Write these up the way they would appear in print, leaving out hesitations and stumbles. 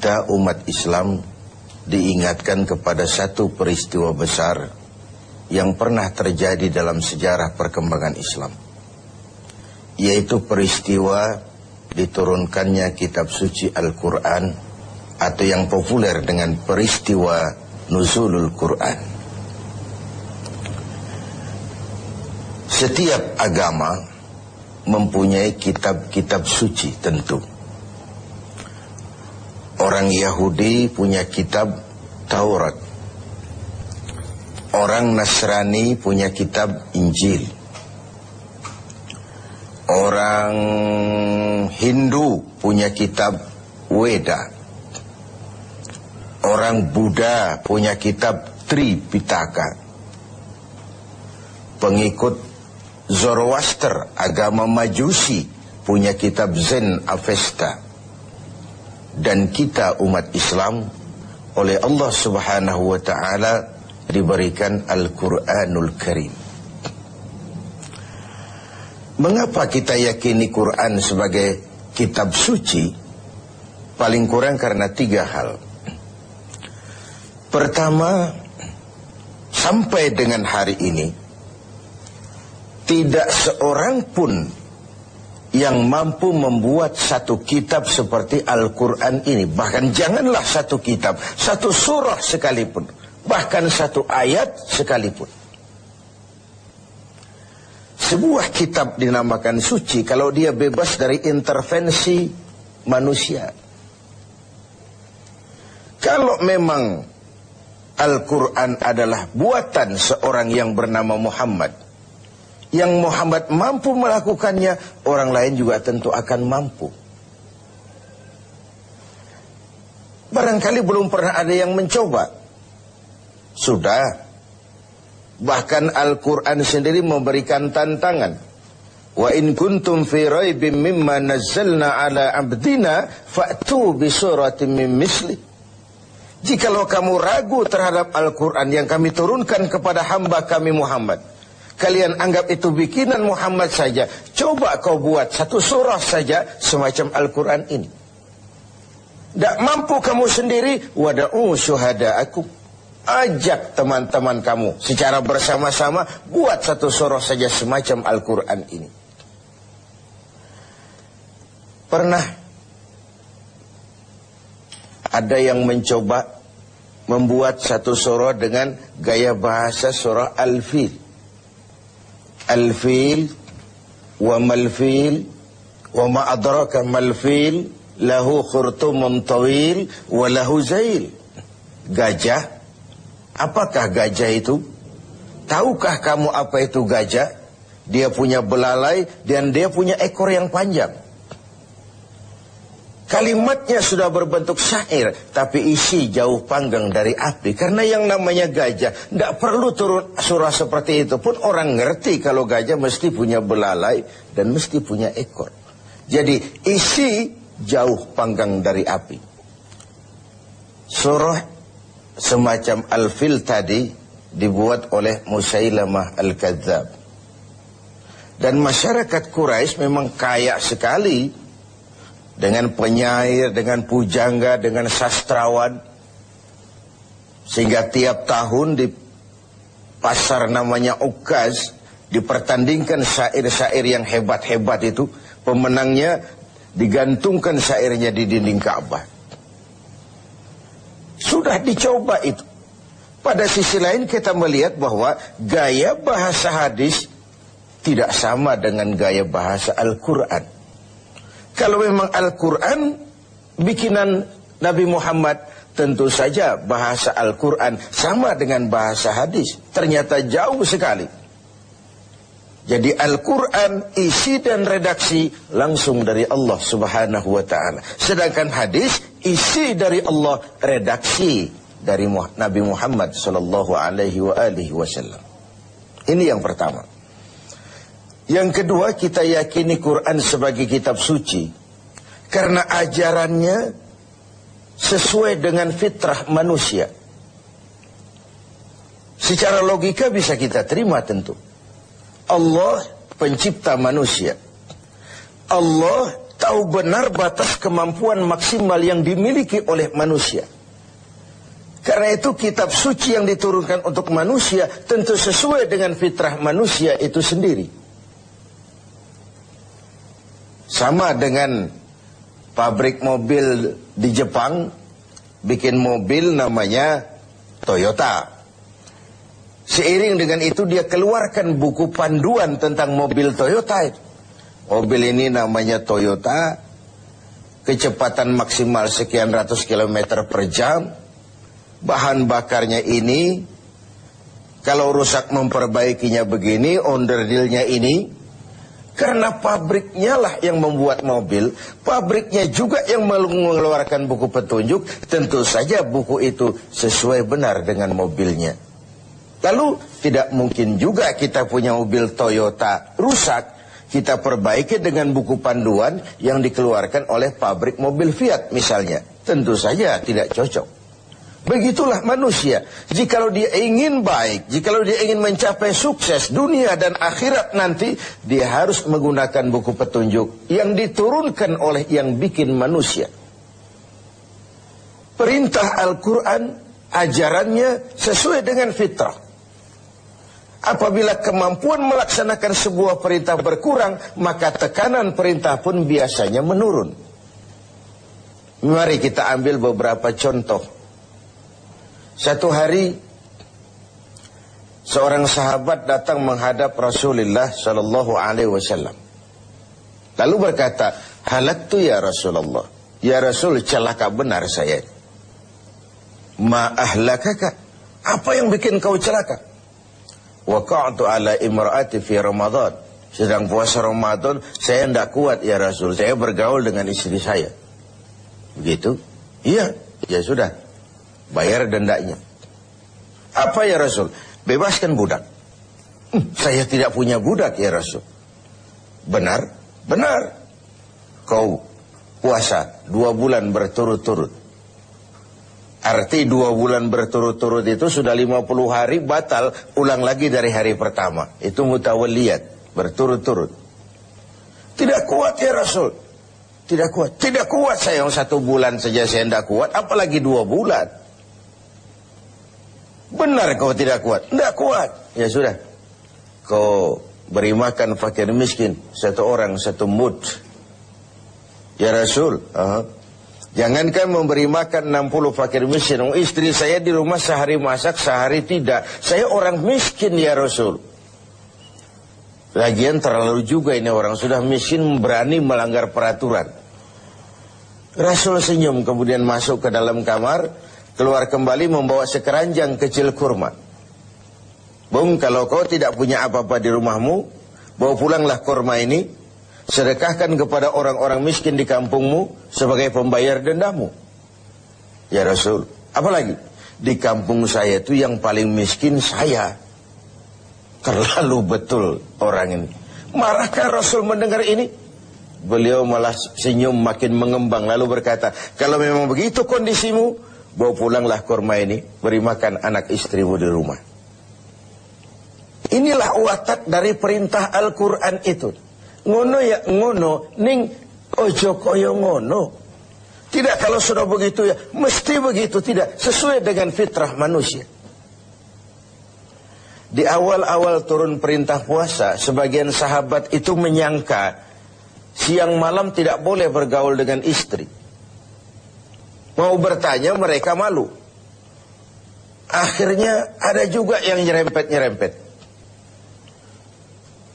kita umat Islam diingatkan kepada satu peristiwa besar yang pernah terjadi dalam sejarah perkembangan Islam, yaitu peristiwa diturunkannya kitab suci Al-Quran, atau yang populer dengan peristiwa Nuzulul Quran. Setiap agama mempunyai kitab-kitab suci tentu. Orang Yahudi punya kitab Taurat. Orang Nasrani punya kitab Injil. Orang Hindu punya kitab Weda. Orang Buddha punya kitab Tripitaka. Pengikut Zoroaster, agama Majusi, punya kitab Zen Avesta. Dan kita umat Islam oleh Allah Subhanahu wa ta'ala diberikan Al-Quranul Karim. Mengapa kita yakini Quran sebagai kitab suci? Paling kurang karena 3 hal. Pertama, sampai dengan hari ini tidak seorang pun yang mampu membuat satu kitab seperti Al-Quran ini. Bahkan janganlah satu kitab, satu surah sekalipun, bahkan satu ayat sekalipun. Sebuah kitab dinamakan suci kalau dia bebas dari intervensi manusia. Kalau memang Al-Quran adalah buatan seorang yang bernama Muhammad, yang Muhammad mampu melakukannya, orang lain juga tentu akan mampu. Barangkali belum pernah ada yang mencoba. Sudah. Bahkan Al-Quran sendiri memberikan tantangan. Wa in kuntum fi raibim mimma nazzalna ala abdina fa'tu bi suratin min misli. Jikalau kamu ragu terhadap Al-Quran yang kami turunkan kepada hamba kami Muhammad, kalian anggap itu bikinan Muhammad saja, coba kau buat satu surah saja semacam Al-Quran ini. Tak mampu kamu sendiri, wada'u syuhada'akum, ajak teman-teman kamu secara bersama-sama, buat satu surah saja semacam Al-Quran ini. Pernah ada yang mencoba membuat satu surah dengan gaya bahasa surah Al-Fil. Al-Fil wa mal-fil wa ma adraka mal-fil lahu khurtumun tawil wa lahu zail. Gajah. Apakah gajah itu? Tahukah kamu apa itu gajah? Dia punya belalai dan dia punya ekor yang panjang. Kalimatnya sudah berbentuk syair, tapi isi jauh panggang dari api. Karena yang namanya gajah, tidak perlu turun surah seperti itu pun orang ngerti kalau gajah mesti punya belalai dan mesti punya ekor. Jadi isi jauh panggang dari api. Surah semacam Al-Fil tadi dibuat oleh Musailamah Al-Kadzab. Dan masyarakat Quraisy memang kaya sekali dengan penyair, dengan pujangga, dengan sastrawan. Sehingga tiap tahun di pasar namanya Ukaz dipertandingkan syair-syair yang hebat-hebat itu. Pemenangnya digantungkan syairnya di dinding Ka'bah. Sudah dicoba itu. Pada sisi lain kita melihat bahwa gaya bahasa hadis tidak sama dengan gaya bahasa Al-Quran. Kalau memang Al-Quran bikinan Nabi Muhammad, tentu saja bahasa Al-Quran sama dengan bahasa hadis. Ternyata jauh sekali. Jadi Al-Quran isi dan redaksi langsung dari Allah Subhanahu wa ta'ala. Sedangkan hadis isi dari Allah, redaksi dari Nabi Muhammad sallallahu alaihi wasallam. Ini yang pertama. Yang kedua, kita yakini Quran sebagai kitab suci karena ajarannya sesuai dengan fitrah manusia. Secara logika bisa kita terima tentu. Allah pencipta manusia. Allah tahu benar batas kemampuan maksimal yang dimiliki oleh manusia. Karena itu kitab suci yang diturunkan untuk manusia tentu sesuai dengan fitrah manusia itu sendiri. Sama dengan pabrik mobil di Jepang bikin mobil namanya Toyota. Seiring dengan itu dia keluarkan buku panduan tentang mobil Toyota itu. Mobil ini namanya Toyota, kecepatan maksimal sekian ratus kilometer per jam, bahan bakarnya ini, kalau rusak memperbaikinya begini, onderdilnya ini. Karena pabriknya lah yang membuat mobil, pabriknya juga yang mengeluarkan buku petunjuk, tentu saja buku itu sesuai benar dengan mobilnya. Lalu tidak mungkin juga kita punya mobil Toyota rusak, kita perbaiki dengan buku panduan yang dikeluarkan oleh pabrik mobil Fiat misalnya. Tentu saja tidak cocok. Begitulah manusia. Jikalau dia ingin baik, jikalau dia ingin mencapai sukses dunia dan akhirat nanti, dia harus menggunakan buku petunjuk yang diturunkan oleh yang bikin manusia. Perintah Al-Quran, ajarannya sesuai dengan fitrah. Apabila kemampuan melaksanakan sebuah perintah berkurang, maka tekanan perintah pun biasanya menurun. Mari kita ambil beberapa contoh. Satu hari seorang sahabat datang menghadap Rasulullah sallallahu alaihi wasallam. Lalu berkata, "Halaktu ya Rasulullah." Ya Rasul, celaka benar saya. "Ma ahlakaka?" Apa yang bikin kau celaka? "Waqa'tu ala imra'ati fi Ramadan." Sedang puasa Ramadan, saya tidak kuat ya Rasul. Saya bergaul dengan istri saya. Begitu? Iya, ya sudah. Bayar dendanya. Apa ya Rasul? Bebaskan budak. Saya tidak punya budak ya Rasul. Benar? Benar. Kau puasa 2 bulan berturut-turut. Arti 2 bulan berturut-turut itu sudah 50 hari batal, ulang lagi dari hari pertama. Itu mutawalliyat, berturut-turut. Tidak kuat ya Rasul. Tidak kuat. Tidak kuat saya, 1 bulan saja saya tidak kuat, apalagi 2 bulan. Benar kau tidak kuat? Tidak kuat. Ya sudah. Kau beri makan fakir miskin 1 orang 1 mud. Ya Rasul. Jangankan memberi makan 60 fakir miskin. Istri saya di rumah sehari masak, sehari tidak. Saya orang miskin ya Rasul. Lagian terlalu juga ini orang. Sudah miskin berani melanggar peraturan. Rasul senyum kemudian masuk ke dalam kamar. Keluar kembali membawa sekeranjang kecil kurma. Bung, kalau kau tidak punya apa-apa di rumahmu, bawa pulanglah kurma ini, sedekahkan kepada orang-orang miskin di kampungmu sebagai pembayar dendamu. Ya Rasul, apalagi? Di kampung saya itu yang paling miskin saya. Terlalu betul orang ini. Marahkah Rasul mendengar ini? Beliau malah senyum makin mengembang lalu berkata, kalau memang begitu kondisimu, bawa pulanglah kurma ini, beri makan anak istrimu di rumah. Inilah watak dari perintah Al-Quran itu. Ngono ya ngono, ning ojo koyo ngono. Tidak kalau sudah begitu ya, mesti begitu. Tidak, sesuai dengan fitrah manusia. Di awal-awal turun perintah puasa, sebagian sahabat itu menyangka siang malam tidak boleh bergaul dengan istri. Mau bertanya mereka malu. Akhirnya ada juga yang nyerempet-nyerempet.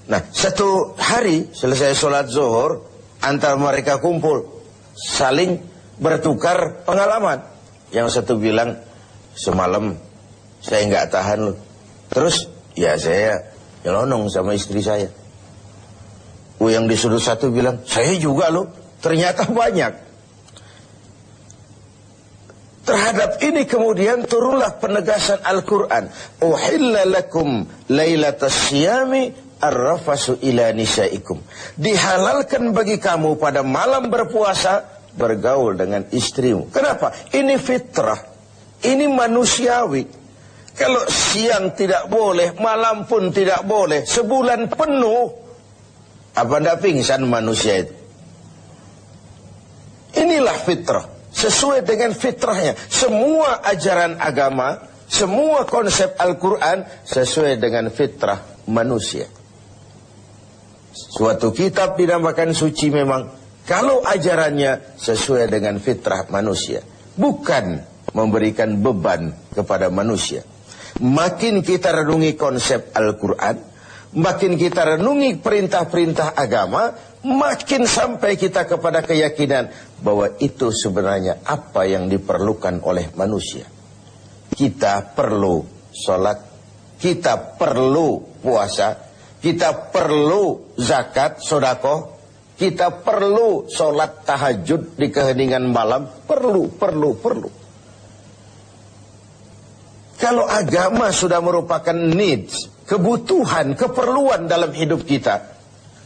Nah, 1 hari selesai sholat zuhur, antara mereka kumpul, saling bertukar pengalaman. Yang satu bilang, semalam saya nggak tahan loh. Terus, ya saya nyelonong sama istri saya. Yang di sudut satu bilang, saya juga loh. Ternyata banyak. Terhadap ini kemudian turunlah penegasan Al-Quran. Uhilla lakum laylatas siyami ar-rafasu ila nisaikum. Dihalalkan bagi kamu pada malam berpuasa bergaul dengan istrimu. Kenapa? Ini fitrah. Ini manusiawi. Kalau siang tidak boleh, malam pun tidak boleh. Sebulan penuh. Apa tidak pingsan manusia itu? inilah fitrah. Sesuai dengan fitrahnya. Semua ajaran agama, semua konsep Al-Quran sesuai dengan fitrah manusia. Suatu kitab dinamakan suci memang kalau ajarannya sesuai dengan fitrah manusia, bukan memberikan beban kepada manusia. Makin kita renungi konsep Al-Quran, makin kita renungi perintah-perintah agama, makin sampai kita kepada keyakinan bahwa itu sebenarnya apa yang diperlukan oleh manusia. Kita perlu sholat, kita perlu puasa, kita perlu zakat, sedekah, kita perlu sholat tahajud di keheningan malam, perlu. Kalau agama sudah merupakan needs, kebutuhan, keperluan dalam hidup kita,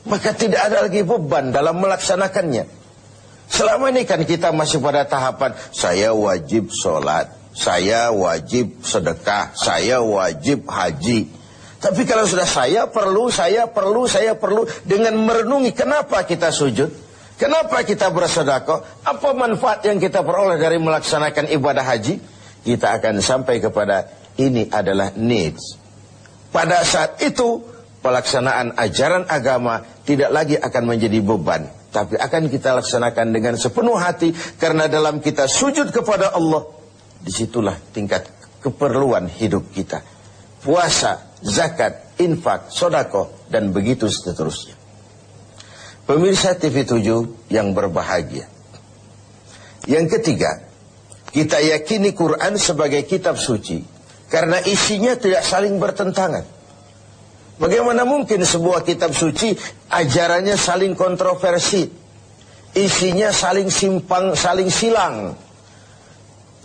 maka tidak ada lagi beban dalam melaksanakannya. Selama ini kan kita masih pada tahapan, saya wajib sholat, saya wajib sedekah, saya wajib haji. Tapi kalau sudah saya perlu, dengan merenungi kenapa kita sujud, kenapa kita bersedekah, apa manfaat yang kita peroleh dari melaksanakan ibadah haji, kita akan sampai kepada ini adalah needs. Pada saat itu, pelaksanaan ajaran agama tidak lagi akan menjadi beban, tapi akan kita laksanakan dengan sepenuh hati, karena dalam kita sujud kepada Allah, disitulah tingkat keperluan hidup kita. Puasa, zakat, infak, sedekah, dan begitu seterusnya. Pemirsa TV 7 yang berbahagia. Yang ketiga, kita yakini Quran sebagai kitab suci karena isinya tidak saling bertentangan. Bagaimana mungkin sebuah kitab suci ajarannya saling kontroversi, isinya saling simpang, saling silang.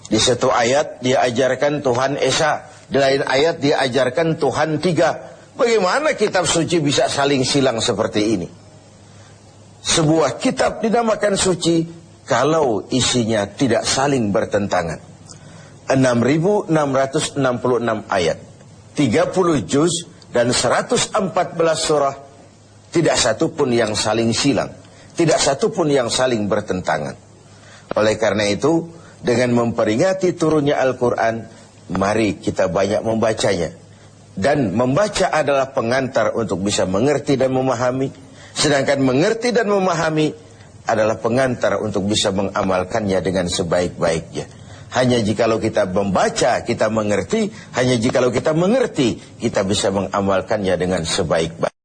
Di satu ayat diajarkan Tuhan Esa, di lain ayat diajarkan Tuhan tiga. Bagaimana kitab suci bisa saling silang seperti ini? Sebuah kitab dinamakan suci kalau isinya tidak saling bertentangan. 6.666 ayat, 30 juz dan 114 surah, tidak satu pun yang saling silang, tidak satu pun yang saling bertentangan. Oleh karena itu, dengan memperingati turunnya Al-Quran, mari kita banyak membacanya. Dan membaca adalah pengantar untuk bisa mengerti dan memahami. Sedangkan mengerti dan memahami adalah pengantar untuk bisa mengamalkannya dengan sebaik-baiknya. Hanya jikalau kita membaca, kita mengerti. Hanya jikalau kita mengerti, kita bisa mengamalkannya dengan sebaik-baiknya.